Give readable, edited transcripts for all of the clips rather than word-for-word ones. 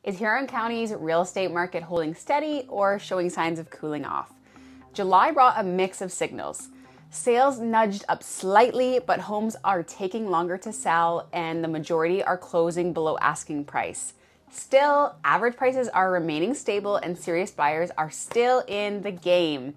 Is Huron County's real estate market holding steady or showing signs of cooling off? July brought a mix of signals. Sales nudged up slightly, but homes are taking longer to sell and the majority are closing below asking price. Still, average prices are remaining stable and serious buyers are still in the game.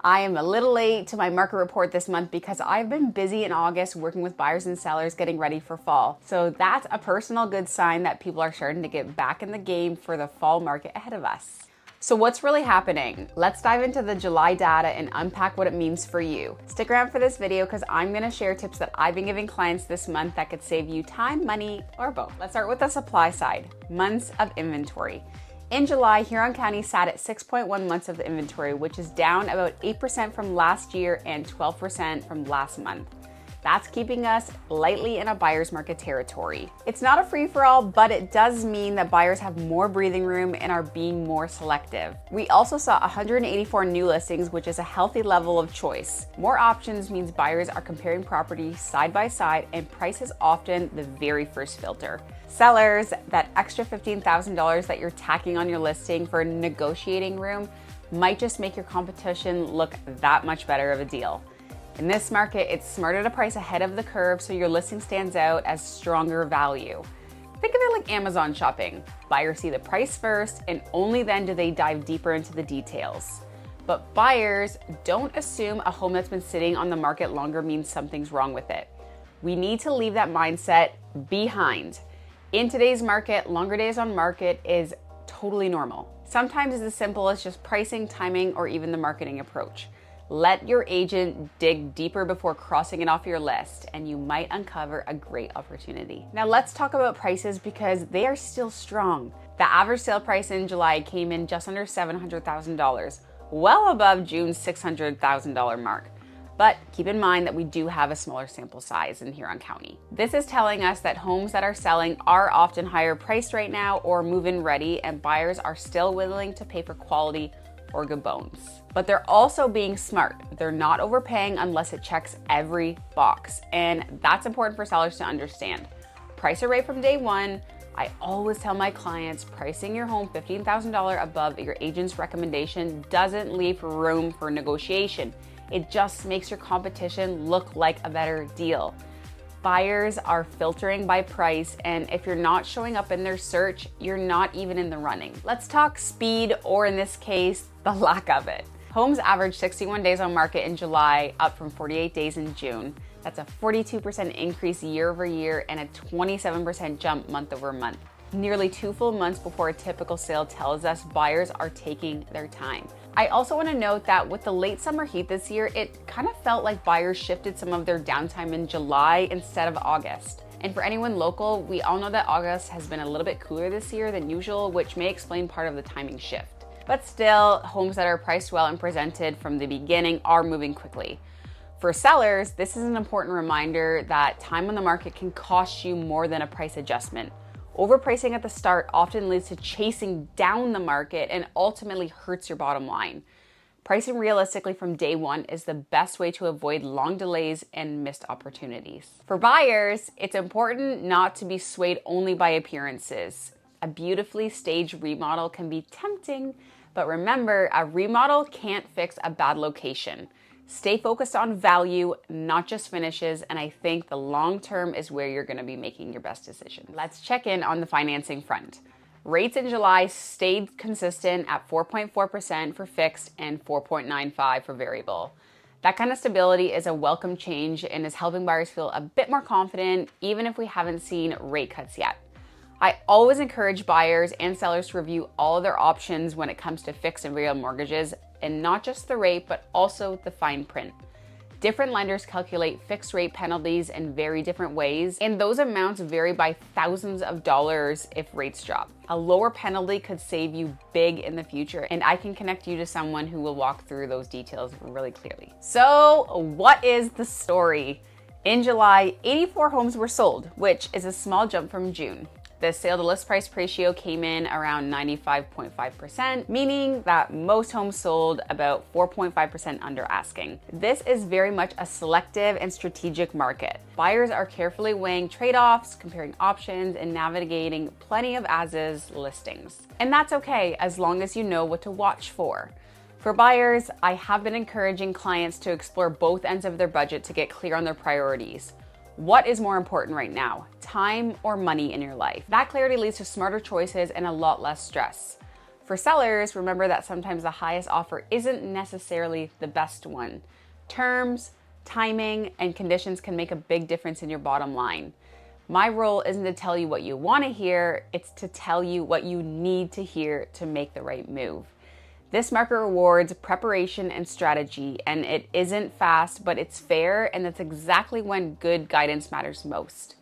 I am a little late to my market report this month because I've been busy in August working with buyers and sellers getting ready for fall. So that's a personal good sign that people are starting to get back in the game for the fall market ahead of us. So what's really happening? Let's dive into the July data and unpack what it means for you. Stick around for this video because I'm going to share tips that I've been giving clients this month that could save you time, money, or both. Let's start with the supply side, months of inventory. In July, Huron County sat at 6.1 months of inventory, which is down about 8% from last year and 12% from last month. That's keeping us lightly in a buyer's market territory. It's not a free-for-all, but it does mean that buyers have more breathing room and are being more selective. We also saw 184 new listings, which is a healthy level of choice. More options means buyers are comparing properties side by side, and price is often the very first filter. Sellers, that extra $15,000 that you're tacking on your listing for negotiating room might just make your competition look that much better of a deal. In this market, it's smarter to price ahead of the curve so your listing stands out as stronger value. Think of it like Amazon shopping. Buyers see the price first, and only then do they dive deeper into the details. But buyers don't assume a home that's been sitting on the market longer means something's wrong with it. We need to leave that mindset behind. In today's market, longer days on market is totally normal. Sometimes it's as simple as just pricing, timing, or even the marketing approach. Let your agent dig deeper before crossing it off your list, and you might uncover a great opportunity. Now let's talk about prices because they are still strong. The average sale price in July came in just under $700,000, well above June's $600,000 mark. But keep in mind that we do have a smaller sample size in Huron County. This is telling us that homes that are selling are often higher priced right now or move-in ready, and buyers are still willing to pay for quality or good bones. But they're also being smart. They're not overpaying unless it checks every box. And that's important for sellers to understand. Price it right from day one. I always tell my clients, pricing your home $15,000 above your agent's recommendation doesn't leave room for negotiation. It just makes your competition look like a better deal. Buyers are filtering by price, and if you're not showing up in their search, you're not even in the running. Let's talk speed, or in this case, the lack of it. Homes averaged 61 days on market in July, up from 48 days in June. That's a 42% increase year over year and a 27% jump month over month. Nearly 2 full months before a typical sale tells us buyers are taking their time. I also want to note that with the late summer heat this year, it kind of felt like buyers shifted some of their downtime in July instead of August. And for anyone local, we all know that August has been a little bit cooler this year than usual, which may explain part of the timing shift. But still, homes that are priced well and presented from the beginning are moving quickly. For sellers, this is an important reminder that time on the market can cost you more than a price adjustment. Overpricing at the start often leads to chasing down the market and ultimately hurts your bottom line. Pricing realistically from day one is the best way to avoid long delays and missed opportunities. For buyers, it's important not to be swayed only by appearances. A beautifully staged remodel can be tempting, but remember, a remodel can't fix a bad location. Stay focused on value, not just finishes, and I think the long term is where you're gonna be making your best decision. Let's check in on the financing front. Rates in July stayed consistent at 4.4% for fixed and 4.95% for variable. That kind of stability is a welcome change and is helping buyers feel a bit more confident, even if we haven't seen rate cuts yet. I always encourage buyers and sellers to review all of their options when it comes to fixed and variable mortgages, and not just the rate, but also the fine print. Different lenders calculate fixed rate penalties in very different ways, and those amounts vary by thousands of dollars if rates drop. A lower penalty could save you big in the future, and I can connect you to someone who will walk through those details really clearly. So, what is the story? In July, 84 homes were sold, which is a small jump from June. The sale to list price ratio came in around 95.5%, meaning that most homes sold about 4.5% under asking. This is very much a selective and strategic market. Buyers are carefully weighing trade-offs, comparing options, and navigating plenty of as-is listings. And that's okay as long as you know what to watch for. For buyers, I have been encouraging clients to explore both ends of their budget to get clear on their priorities. What is more important right now, time or money in your life? That clarity leads to smarter choices and a lot less stress. For sellers, remember that sometimes the highest offer isn't necessarily the best one. Terms, timing, and conditions can make a big difference in your bottom line. My role isn't to tell you what you want to hear, it's to tell you what you need to hear to make the right move. This market rewards preparation and strategy, and it isn't fast, but it's fair, and that's exactly when good guidance matters most.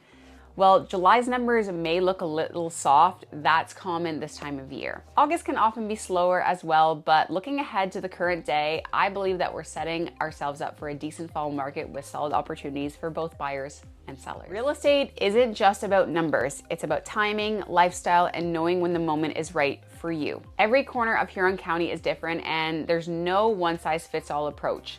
While July's numbers may look a little soft, that's common this time of year. August can often be slower as well, but looking ahead to the current day, I believe that we're setting ourselves up for a decent fall market with solid opportunities for both buyers and sellers. Real estate isn't just about numbers, it's about timing, lifestyle, and knowing when the moment is right for you. Every corner of Huron County is different, and there's no one-size-fits-all approach.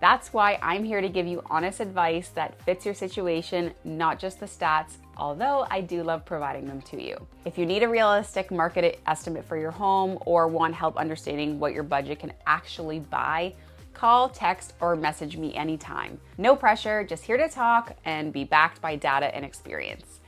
That's why I'm here to give you honest advice that fits your situation, not just the stats, although I do love providing them to you. If you need a realistic market estimate for your home or want help understanding what your budget can actually buy, call, text, or message me anytime. No pressure, just here to talk and be backed by data and experience.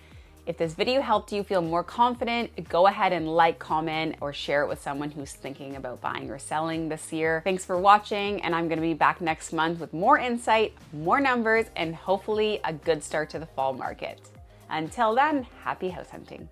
If this video helped you feel more confident, go ahead and like, comment, or share it with someone who's thinking about buying or selling this year. Thanks for watching, and I'm gonna be back next month with more insight, more numbers, and hopefully a good start to the fall market. Until then, happy house hunting.